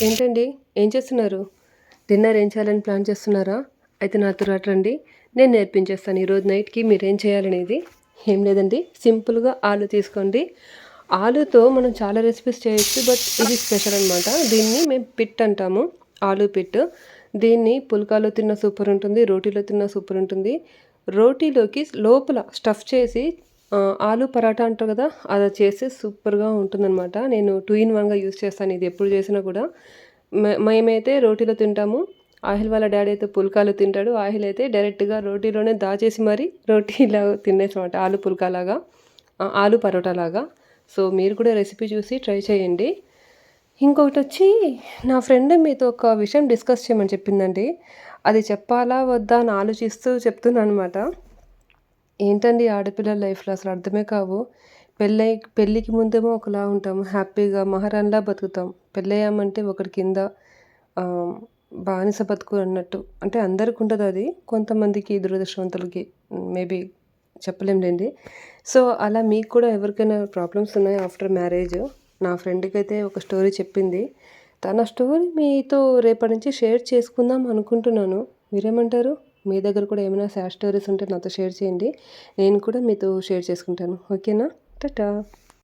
ఏంటండి? ఏం చేస్తున్నారు? డిన్నర్ ఏం చేయాలని ప్లాన్ చేస్తున్నారా? అయితే నాతో రండి. నేను నేర్పించేస్తాను ఈరోజు నైట్‌కి మీరేం చేయాలనేది. ఏం లేదండి, సింపుల్‌గా ఆలు తీసుకోండి. ఆలుతో మనం చాలా రెసిపీస్ చేయొచ్చు. బట్ ఇది స్పెషల్ అనమాట. దీన్ని మేము పిట్ అంటాము. ఆలు పిట్. దీన్ని పుల్కాలో తిన్నా సూపర్ ఉంటుంది. రోటీలో తిన్నా సూపర్ ఉంటుంది. రోటీలోకి లోపల స్టఫ్ చేసి ఆలు పరాటా అంటారు కదా! అలా చేస్తే సూపర్‌గా ఉంటుందనమాట. నేను 2 ఇన్ 1గా యూజ్ చేస్తాను ఇది ఎప్పుడు చేసినా కూడా. మేమైతే రోటీలో తింటాము. ఆహిల్ వాళ్ళ డ్యాడీ అయితే పుల్కాలో తింటాడు. ఆహిల్ అయితే డైరెక్ట్‌గా రోటీలోనే దాచేసి మరి రోటీలా తినేసామట. ఆలు పుల్కాలాగా, ఆలు పరోటాలాగా. సో, మీరు కూడా రెసిపీ చూసి ట్రై చేయండి. ఇంకొకటొచ్చి నా ఫ్రెండ్ మీతో ఒక విషయం డిస్కస్ చేయమని చెప్పిందండి. అది చెప్పాలా? వద్దా? అని ఆలోచిస్తూ చెప్తున్నాననమాట. ఏంటండి ఆడపిల్లల లైఫ్‌లో అసలు అర్థమే కావు. పెళ్ళికి ముందేమో ఒకలా ఉంటాము. హ్యాపీగా మహారాణిలా బతుకుతాం. పెళ్ళయ్యామంటే ఒకడి కింద ఆహ్, బానిస బతుకు అన్నట్టు. అంటే అందరికుండదది. కొంతమందికి దురదృష్టవంతులకి మేబీ చెప్పలేంలెండి. సో, అలా మీకు కూడా ఎవరికైనా ప్రాబ్లమ్స్ ఉన్నాయా ఆఫ్టర్ మ్యారేజ్? నా ఫ్రెండ్‌కైతే ఒక స్టోరీ చెప్పింది. తన స్టోరీ మీతో రేపటి నుంచి షేర్ చేసుకుందాం అనుకుంటున్నాను. మీరేమంటారు? మీ దగ్గర కూడా ఏమైనా సాడ్ స్టోరీస్ ఉంటే నాతో షేర్ చేయండి. నేను కూడా మీతో షేర్ చేసుకుంటాను. ఓకేనా? టాటా.